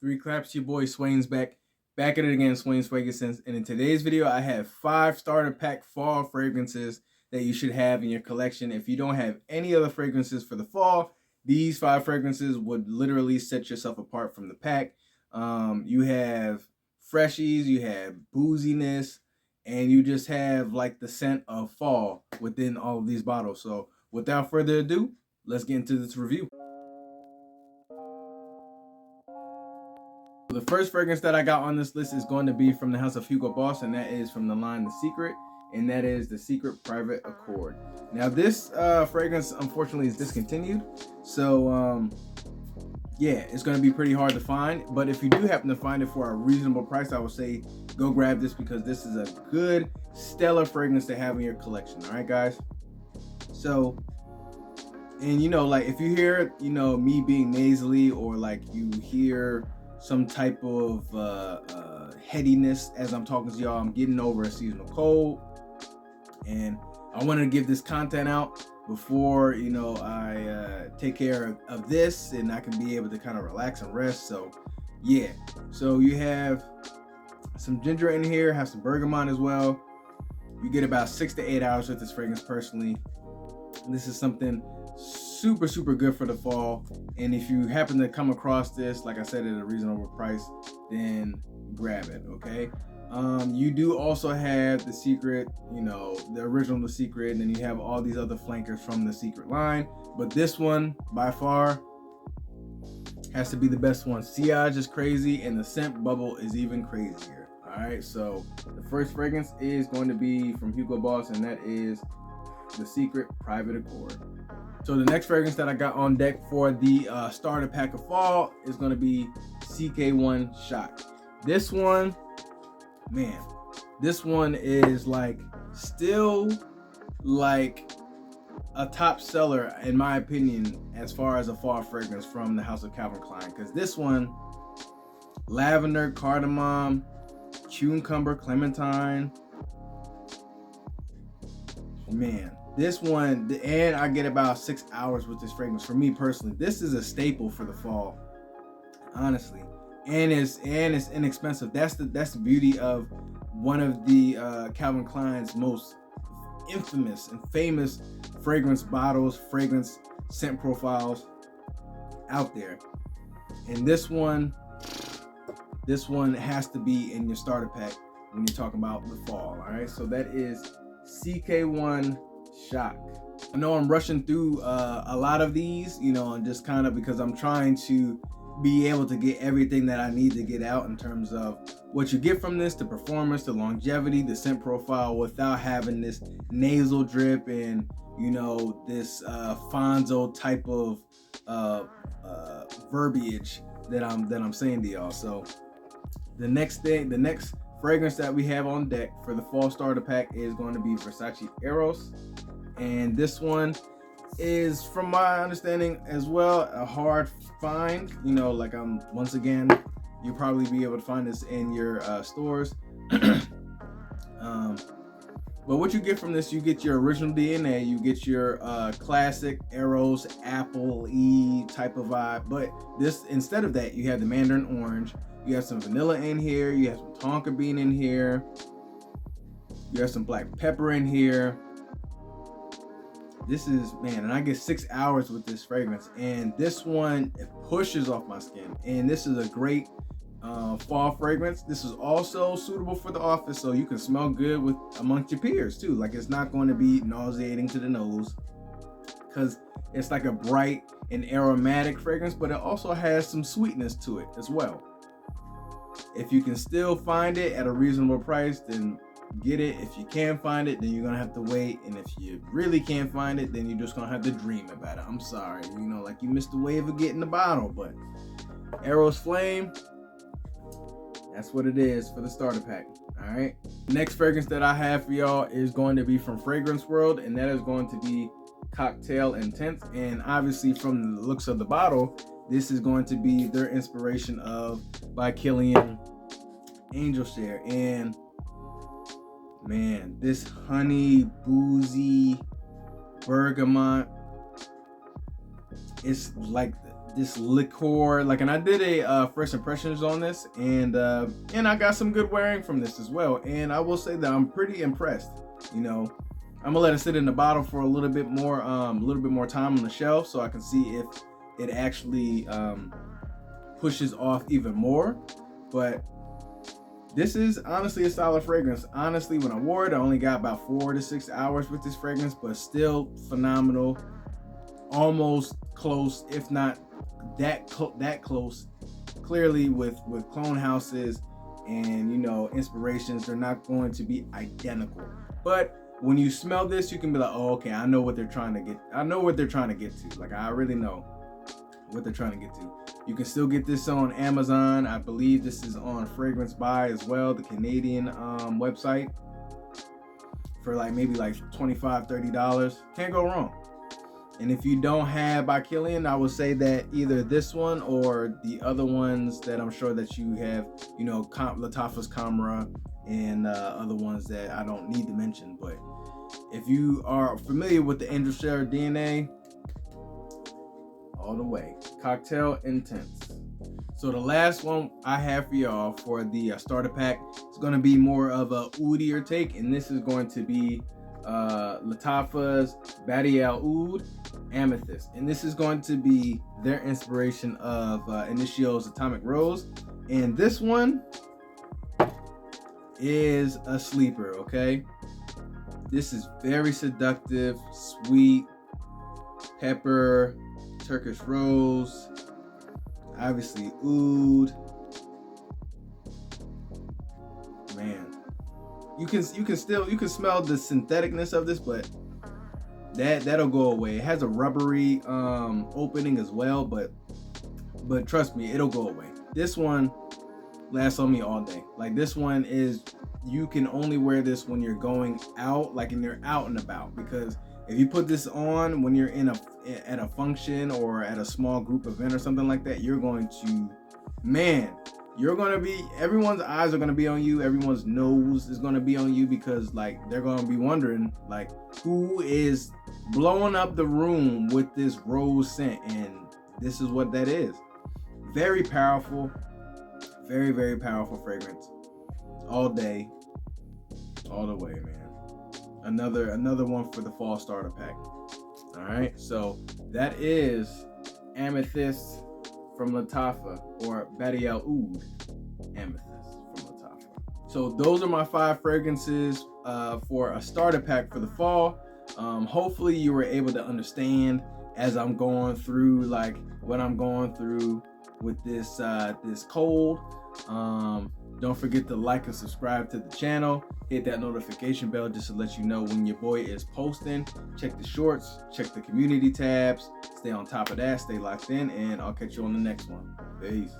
Three claps, your boy Swain's back at it again, Swain's Fragrances. And in today's video, I have 5 starter pack fall fragrances that you should have in your collection. If you don't have any other fragrances for the fall, these 5 fragrances would literally set yourself apart from the pack. You have freshies, you have booziness, and you just have like the scent of fall within all of these bottles. So without further ado, let's get into this review. The first fragrance that I got on this list is going to be from the house of Hugo Boss, and that is from the line The Secret, and that is the Secret Private Accord. Now this fragrance unfortunately is discontinued, so yeah, it's going to be pretty hard to find, but if you do happen to find it for a reasonable price, I would say go grab this because this is a good stellar fragrance to have in your collection. All right, guys. So, and like if you hear me being nasally, or like you hear some type of headiness as I'm talking to y'all, I'm getting over a seasonal cold, and I wanted to give this content out before I take care of this, and I can be able to kind of relax and rest. So yeah, so you have some ginger in here, have some bergamot as well. You get about 6 to 8 hours with this fragrance personally. This is something super good for the fall, and if you happen to come across this, like I said, at a reasonable price, then grab it. Okay. You do also have The Secret, the original The Secret, and then you have all these other flankers from The Secret line, but this one by far has to be the best one. Sillage is crazy, and the scent bubble is even crazier. All right, so the first fragrance is going to be from Hugo Boss, and that is The Secret Private Accord. So the next fragrance that I got on deck for the starter pack of fall is going to be CK1 Shock. This one, man, this one is like still like a top seller in my opinion as far as a fall fragrance from the house of Calvin Klein, because this one, lavender, cardamom, cucumber, clementine, man, this one, and I get about 6 hours with this fragrance. For me personally, this is a staple for the fall, honestly, and it's inexpensive. That's the beauty of one of the Calvin Klein's most infamous and famous fragrance bottles, fragrance scent profiles out there. And this one has to be in your starter pack when you're talking about the fall. All right, so that is CK1 Shock. I know I'm rushing through a lot of these, and just kind of because I'm trying to be able to get everything that I need to get out in terms of what you get from this, the performance, the longevity, the scent profile, without having this nasal drip and this Fonzo type of verbiage that I'm saying to y'all. So the next fragrance that we have on deck for the fall starter pack is going to be Versace Eros, and this one is, from my understanding as well, a hard find. Like once again, you'll probably be able to find this in your stores. But what you get from this, you get your original DNA, you get your classic Eros apple-y type of vibe. But this, instead of that, you have the mandarin orange, you have some vanilla in here, you have some tonka bean in here, you have some black pepper in here. This is, man, and I get 6 hours with this fragrance, and this one, it pushes off my skin, and this is a great fall fragrance. This is also suitable for the office, so you can smell good with amongst your peers too. Like, it's not going to be nauseating to the nose because it's like a bright and aromatic fragrance, but it also has some sweetness to it as well. If you can still find it at a reasonable price, then get it. If you can't find it, then you're gonna have to wait, and if you really can't find it, then you're just gonna have to dream about it. I'm sorry, like you missed the wave of getting the bottle, but Eros Flame, that's what it is for the starter pack. All right, next fragrance that I have for y'all is going to be from Fragrance World, and that is going to be Cocktail Intense. And obviously from the looks of the bottle, this is going to be their inspiration of by Kilian Angel Share. And man, this honey, boozy bergamot, it's like this liqueur, like, and I did a first impressions on this, and I got some good wearing from this as well. And I will say that I'm pretty impressed. You know, I'm gonna let it sit in the bottle for a little bit more time on the shelf, so I can see if it actually pushes off even more. But this is honestly a solid fragrance. Honestly, when I wore it, I only got about 4 to 6 hours with this fragrance, but still phenomenal. Almost close, if not that close. Clearly, with clone houses and, you know, inspirations, they're not going to be identical. But when you smell this, you can be like, oh, okay, I know what they're trying to get. I know what they're trying to get to. Like, I really know what they're trying to get to. You can still get this on Amazon. I believe this is on Fragrance Buy as well, the Canadian website, for like maybe like $25-$30. Can't go wrong. And if you don't have By Kilian, I would say that either this one or the other ones that I'm sure that you have, you know, Lattafa's Camera and other ones that I don't need to mention. But if you are familiar with the Angel DNA, all the way. Cocktail Intense. So the last one I have for y'all for the starter pack is going to be more of a oodier take, and this is going to be Lattafa's Badi Al Oud Amethyst, and this is going to be their inspiration of Initio's Atomic Rose, and this one is a sleeper. Okay, this is very seductive, sweet pepper, Turkish rose, obviously oud. Man, you can smell the syntheticness of this, but that'll go away. It has a rubbery opening as well, but trust me, it'll go away. This one lasts on me all day. Like, this one is, you can only wear this when you're going out, like, and you're out and about, because if you put this on when you're at a function or at a small group event or something like that, you're going to, everyone's eyes are going to be on you. Everyone's nose is going to be on you, because like, they're going to be wondering like, who is blowing up the room with this rose scent, and this is what that is. Very powerful, very, very powerful fragrance. All day, all the way, man. Another one for the fall starter pack. All right, so that is Amethyst from Lattafa, or Badi Al Oud Amethyst from Lattafa. So those are my 5 fragrances for a starter pack for the fall. Hopefully you were able to understand as I'm going through, like, what I'm going through with this cold. Don't forget to like and subscribe to the channel. Hit that notification bell just to let you know when your boy is posting. Check the shorts, check the community tabs. Stay on top of that, stay locked in, and I'll catch you on the next one. Peace.